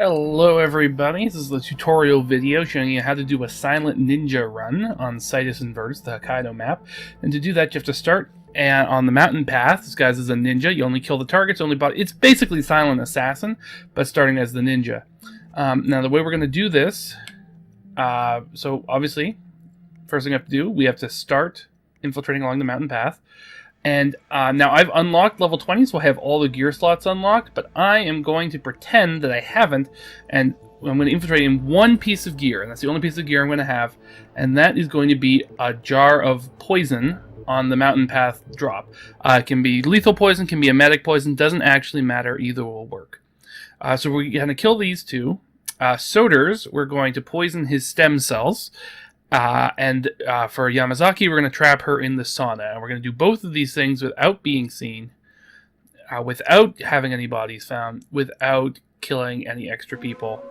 Hello everybody, this is the tutorial video showing you how to do a silent ninja run on Situs Inverse, the Hokkaido map. And to do that you have to start on the mountain path. This guy's as a ninja, you only kill the targets, it's basically Silent Assassin, but starting as the ninja. Now the way we're going to do this, so obviously, first thing we have to do, we have to start infiltrating along the mountain path. And now I've unlocked level 20, so I have all the gear slots unlocked, but I am going to pretend that I haven't, and I'm going to infiltrate in one piece of gear, and that's the only piece of gear I'm going to have, and that is going to be a jar of poison on the mountain path drop. It can be lethal poison, can be emetic poison, doesn't actually matter, either will work. So we're going to kill these two. Soder's, we're going to poison his stem cells. And for Yamazaki, we're going to trap her in the sauna. And we're going to do both of these things without being seen, without having any bodies found, without killing any extra people.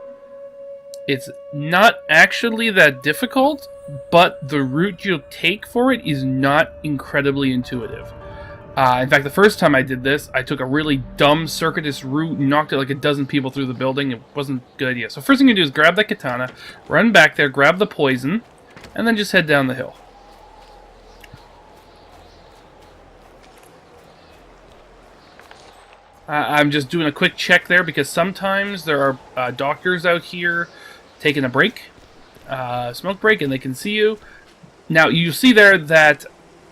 It's not actually that difficult, but the route you'll take for it is not incredibly intuitive. In fact, the first time I did this, I took a really dumb circuitous route and knocked it like a dozen people through the building. It wasn't a good idea. So first thing you do is grab that katana, run back there, grab the poison, and then just head down the hill. I'm just doing a quick check there because sometimes there are doctors out here taking a break, smoke break, and they can see you. Now, you see there that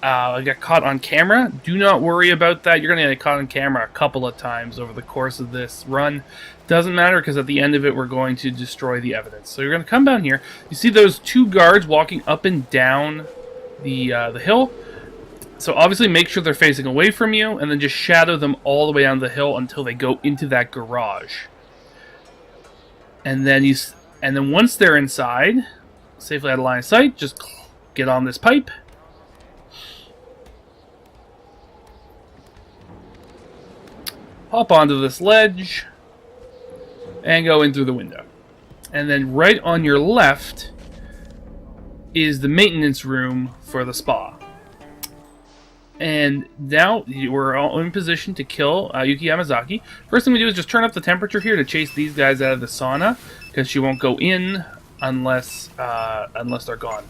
I got caught on camera. Do not worry about that. You're going to get caught on camera a couple of times over the course of this run. Doesn't matter because at the end of it we're going to destroy the evidence. So you're going to come down here. You see those two guards walking up and down the hill. So obviously make sure they're facing away from you and then just shadow them all the way down the hill until they go into that garage. And then once they're inside, safely out of line of sight, just get on this pipe. Hop onto this ledge and go in through the window. And then right on your left is the maintenance room for the spa. And now we're all in position to kill Yuki Yamazaki. First thing we do is just turn up the temperature here to chase these guys out of the sauna, because she won't go in unless they're gone.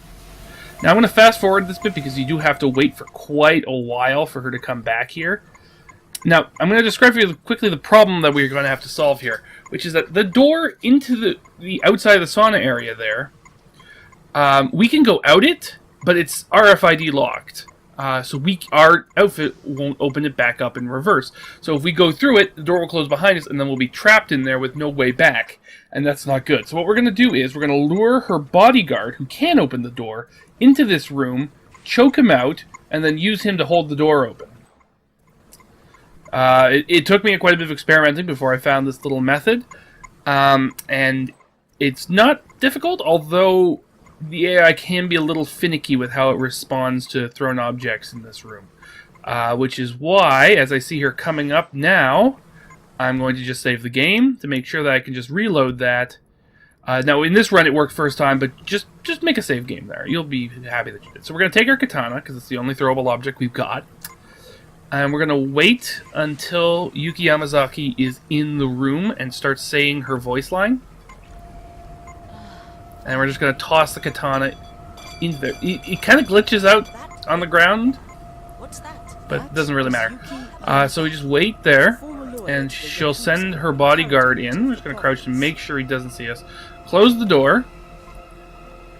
Now I'm going to fast forward this bit because you do have to wait for quite a while for her to come back here. Now, I'm going to describe for you quickly the problem that we're going to have to solve here, which is that the door into the outside of the sauna area there, we can go out it, but it's RFID locked. So our outfit won't open it back up in reverse. So if we go through it, the door will close behind us, and then we'll be trapped in there with no way back, and that's not good. So what we're going to do is we're going to lure her bodyguard, who can open the door, into this room, choke him out, and then use him to hold the door open. It took me quite a bit of experimenting before I found this little method, and it's not difficult, although the AI can be a little finicky with how it responds to thrown objects in this room. Which is why, as I see her coming up now, I'm going to just save the game to make sure that I can just reload that. Now, in this run it worked first time, but just make a save game there. You'll be happy that you did. So we're going to take our katana, because it's the only throwable object we've got. And we're going to wait until Yuki Yamazaki is in the room and starts saying her voice line. And we're just going to toss the katana into there. It kind of glitches out on the ground, but it doesn't really matter. So we just wait there, and she'll send her bodyguard in. We're just going to crouch to make sure he doesn't see us. Close the door.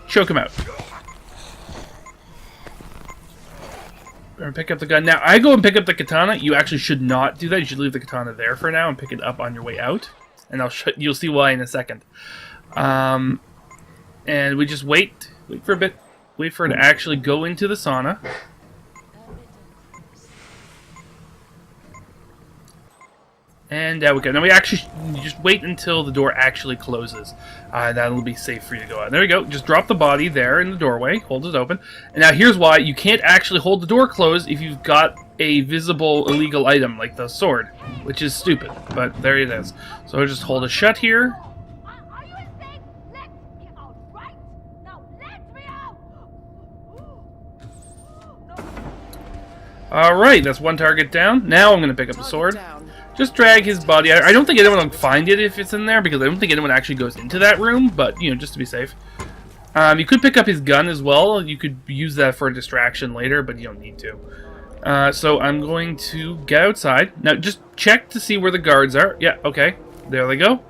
Choke him out. Or pick up the gun. Now, I go and pick up the katana. You actually should not do that. You should leave the katana there for now and pick it up on your way out. And you'll see why in a second. And we just wait for a bit. Wait for her to actually go into the sauna. And we go. Now we actually just wait until the door actually closes. That'll be safe for you to go out. There we go. Just drop the body there in the doorway. Hold it open. And now here's why you can't actually hold the door closed if you've got a visible illegal item like the sword, which is stupid. But there it is. So I'll just hold it shut here. Alright, that's one target down. Now I'm going to pick up the sword. just drag his body. I don't think anyone will find it if it's in there, because I don't think anyone actually goes into that room, but, you know, just to be safe. You could pick up his gun as well. You could use that for a distraction later, but you don't need to. So I'm going to get outside. Now, just check to see where the guards are. Yeah, okay. There they go.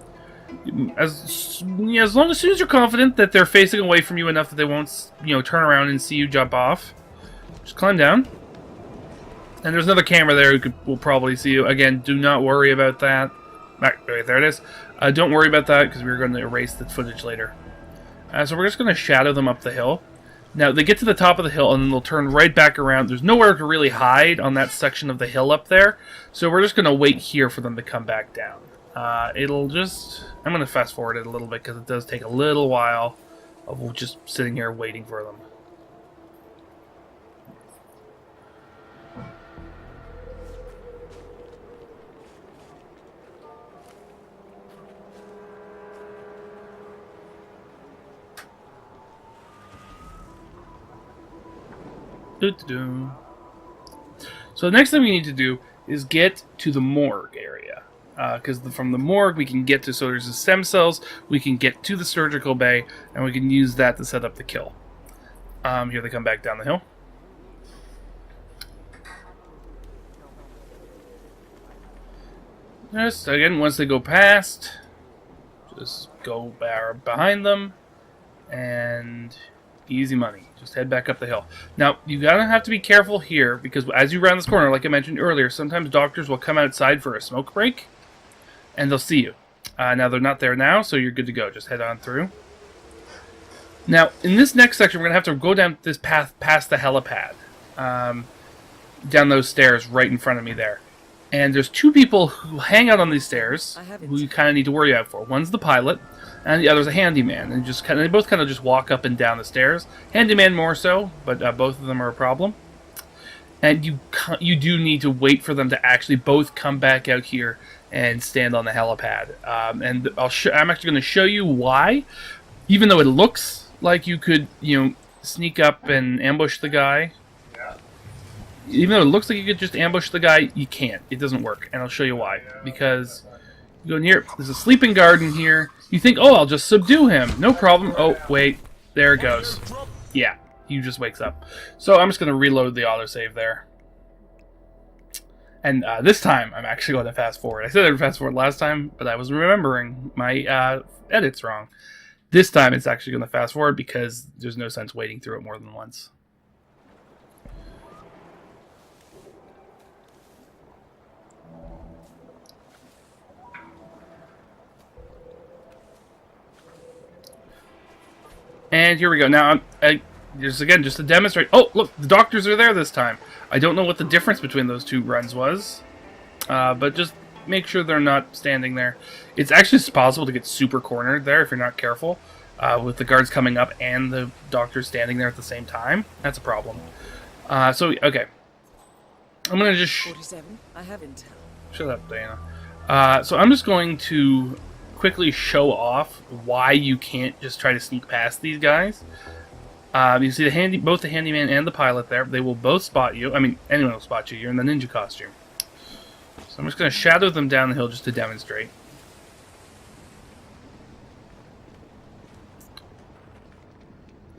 As long as soon as you're confident that they're facing away from you enough that they won't, you know, turn around and see you jump off, just climb down. And there's another camera there who will probably see you. Again, do not worry about that. Right, there it is. Don't worry about that, because we're going to erase the footage later. So we're just going to shadow them up the hill. Now, they get to the top of the hill, and then they'll turn right back around. There's nowhere to really hide on that section of the hill up there. So we're just going to wait here for them to come back down. It'll just... I'm going to fast forward it a little bit, because it does take a little while of just sitting here waiting for them. So the next thing we need to do is get to the morgue area. Because from the morgue we can get to, so there's the stem cells, we can get to the surgical bay, and we can use that to set up the kill. Here they come back down the hill. Just, again, once they go past, just go behind them, and... easy money. Just head back up the hill. Now, you gotta have to be careful here, because as you round this corner, like I mentioned earlier, sometimes doctors will come outside for a smoke break, and they'll see you. Now, they're not there now, so you're good to go. Just head on through. Now, in this next section, we're gonna have to go down this path past the helipad. Down those stairs right in front of me there. And there's two people who hang out on these stairs who you kind of need to worry out for. One's the pilot, and the other's a handyman. And they both kind of just walk up and down the stairs. Handyman more so, but both of them are a problem. And you do need to wait for them to actually both come back out here and stand on the helipad. And I'm actually going to show you why. Even though it looks like you could, you know, sneak up and ambush the guy. Even though it looks like you could just ambush the guy, you can't. It doesn't work, and I'll show you why. Because you go in here, there's a sleeping guard in here. You think, oh, I'll just subdue him. No problem. Oh, wait. There it goes. Yeah, he just wakes up. So I'm just going to reload the autosave there. And this time, I'm actually going to fast forward. I said I'd fast forward last time, but I was remembering my edits wrong. This time, it's actually going to fast forward because there's no sense waiting through it more than once. And here we go. Now, just again, just to demonstrate... Oh, look, the doctors are there this time. I don't know what the difference between those two runs was. But just make sure they're not standing there. It's actually possible to get super cornered there if you're not careful. With the guards coming up and the doctors standing there at the same time. That's a problem. Okay. I'm going to just... 47. I have intel. Shut up, Diana. So I'm just going to... quickly show off why you can't just try to sneak past these guys. You see both the handyman and the pilot there. They will both spot you. I mean, anyone will spot you. You're in the ninja costume. So I'm just going to shadow them down the hill just to demonstrate.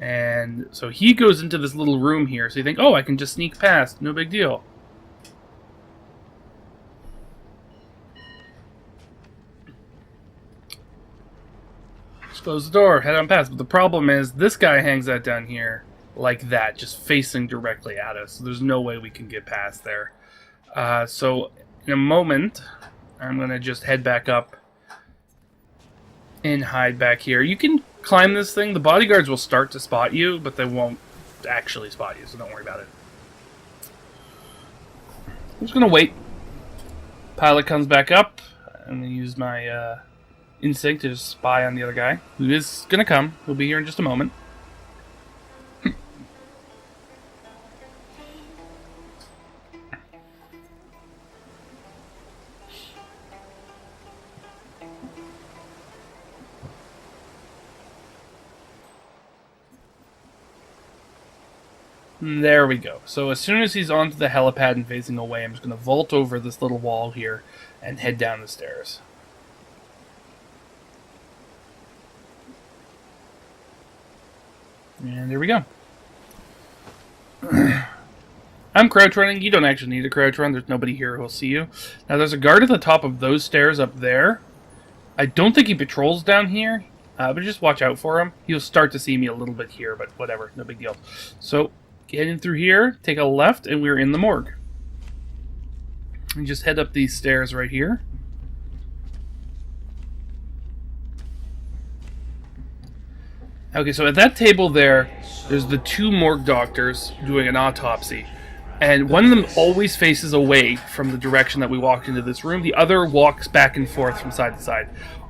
And so he goes into this little room here. So you think, oh, I can just sneak past. No big deal. Close the door, head on past. But the problem is, this guy hangs out down here like that, just facing directly at us. So there's no way we can get past there. So in a moment, I'm going to just head back up and hide back here. You can climb this thing. The bodyguards will start to spot you, but they won't actually spot you, so don't worry about it. I'm just going to wait. Pilot comes back up. I'm going to use my... instinct to just spy on the other guy, who is gonna come. He'll be here in just a moment. There we go. So as soon as he's onto the helipad and facing away, I'm just going to vault over this little wall here and head down the stairs. And there we go. I'm crouch running. You don't actually need to crouch run. There's nobody here who'll see you. Now there's a guard at the top of those stairs up there. I don't think he patrols down here, but just watch out for him. He'll start to see me a little bit here, but whatever, no big deal. So get in through here, take a left, and we're in the morgue. And just head up these stairs right here. Okay, so at that table there's the two morgue doctors doing an autopsy. And one of them always faces away from the direction that we walked into this room. The other walks back and forth from side to side.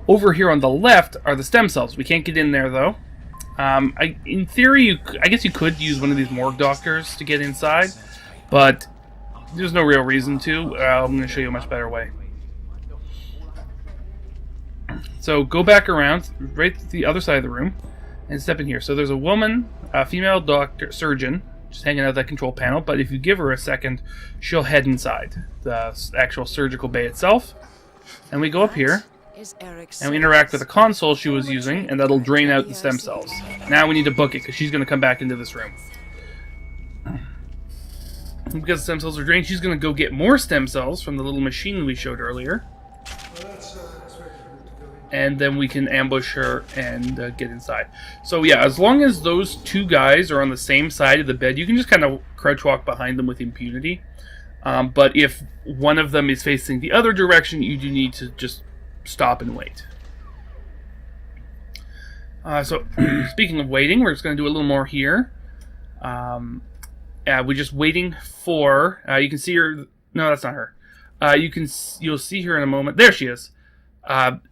Over here on the left are the stem cells. We can't get in there, though. In theory, I guess you could use one of these morgue doctors to get inside, but there's no real reason to. I'm going to show you a much better way. So go back around, right to the other side of the room, and step in here. So there's a woman, a female doctor, surgeon, just hanging out that control panel, but if you give her a second, she'll head inside the actual surgical bay itself. And we go up here, and we interact with the console she was using, and that'll drain out the stem cells. Now we need to book it, because she's going to come back into this room. And because the stem cells are drained, she's going to go get more stem cells from the little machine we showed earlier. And then we can ambush her and get inside. So yeah, as long as those two guys are on the same side of the bed, you can just kind of crouch walk behind them with impunity. But if one of them is facing the other direction, you do need to just stop and wait. So speaking of waiting, we're just going to do a little more here. We're just waiting for... you can see her... No, that's not her. You'll see her in a moment. There she is.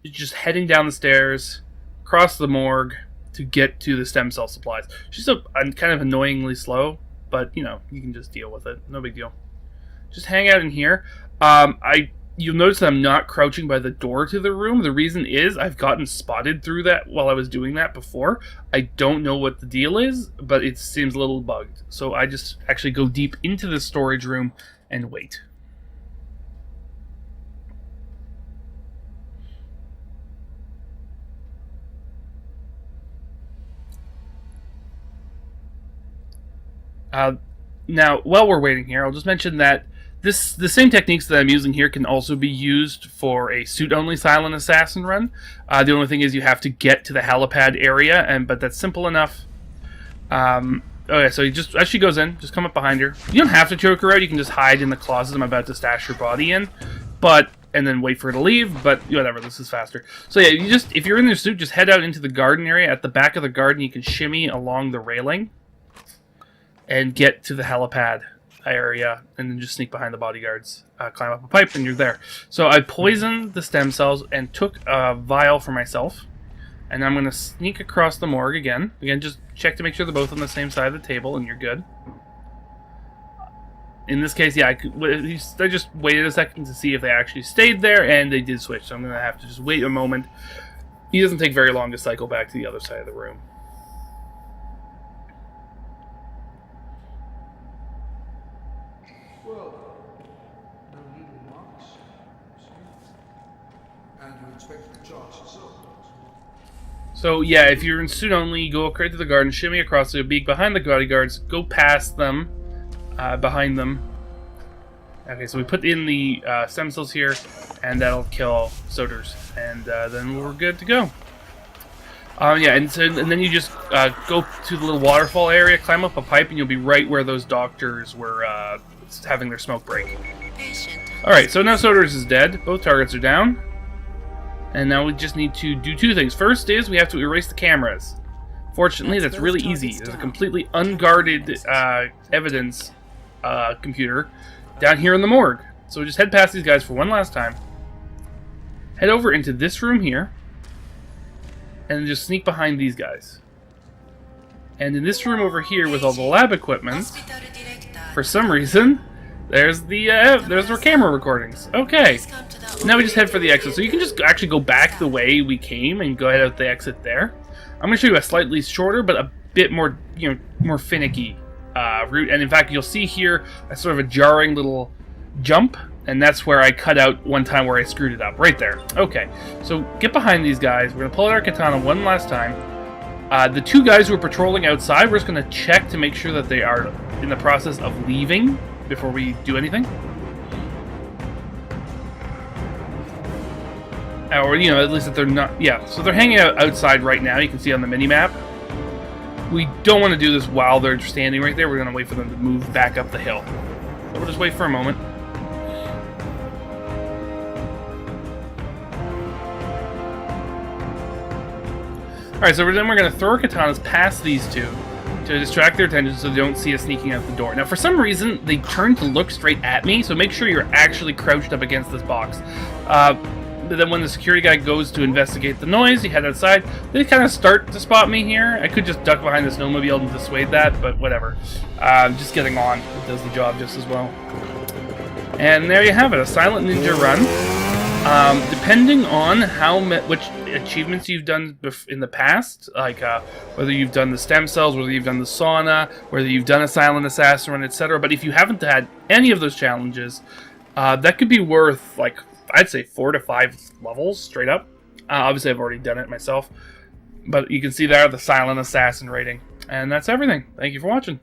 Just heading down the stairs, across the morgue, to get to the stem cell supplies. She's kind of annoyingly slow, but, you know, you can just deal with it. No big deal. Just hang out in here. You'll notice that I'm not crouching by the door to the room. The reason is I've gotten spotted through that while I was doing that before. I don't know what the deal is, but it seems a little bugged. So I just actually go deep into the storage room and wait. Now, while we're waiting here, I'll just mention that the same techniques that I'm using here can also be used for a suit-only silent assassin run. The only thing is you have to get to the helipad area, but that's simple enough. Okay, so as she goes in, just come up behind her. You don't have to choke her out. You can just hide in the closet I'm about to stash her body in, and then wait for her to leave. But whatever, this is faster. So yeah, if you're in your suit, just head out into the garden area. At the back of the garden, you can shimmy along the railing and get to the helipad area, and then just sneak behind the bodyguards, climb up a pipe, and you're there. So I poisoned the stem cells and took a vial for myself, and I'm going to sneak across the morgue again. Again, just check to make sure they're both on the same side of the table, and you're good. In this case, yeah, I just waited a second to see if they actually stayed there, and they did switch, so I'm going to have to just wait a moment. He doesn't take very long to cycle back to the other side of the room. So yeah, if you're in suit only, go right to the garden, shimmy across the beak behind the bodyguards, go past them, behind them. Okay, so we put in the stem cells here, and that'll kill Soders, and then we're good to go. Yeah, and then you just go to the little waterfall area, climb up a pipe, and you'll be right where those doctors were having their smoke break. Alright, so now Soders is dead. Both targets are down. And now we just need to do two things. First is we have to erase the cameras. Fortunately, that's really easy. There's a completely unguarded evidence computer down here in the morgue. So we just head past these guys for one last time. Head over into this room here. And then just sneak behind these guys. And in this room over here with all the lab equipment, for some reason, there's our camera recordings. Okay. Now we just head for the exit. So you can just actually go back the way we came and go ahead out the exit there. I'm going to show you a slightly shorter but a bit more, more finicky route. And in fact, you'll see here a sort of a jarring little jump, and that's where I cut out one time where I screwed it up. Right there. Okay, so get behind these guys. We're going to pull out our katana one last time. The two guys who are patrolling outside, we're just going to check to make sure that they are in the process of leaving before we do anything. Or, you know, at least that they're not... Yeah, so they're hanging out outside right now. You can see on the mini-map. We don't want to do this while they're standing right there. We're going to wait for them to move back up the hill. So we'll just wait for a moment. Alright, so then we're going to throw our katanas past these two to distract their attention so they don't see us sneaking out the door. Now, for some reason, they turn to look straight at me, so make sure you're actually crouched up against this box. But then when the security guy goes to investigate the noise, you head outside, they kind of start to spot me here. I could just duck behind the snowmobile and dissuade that, but whatever. Just getting on. It does the job just as well. And there you have it, a silent ninja run. Depending on which achievements you've done in the past, like whether you've done the stem cells, whether you've done the sauna, whether you've done a silent assassin run, etc. But if you haven't had any of those challenges, that could be worth, like, I'd say 4 to 5 levels straight up. Obviously, I've already done it myself, but you can see there the silent assassin rating. And that's everything. Thank you for watching.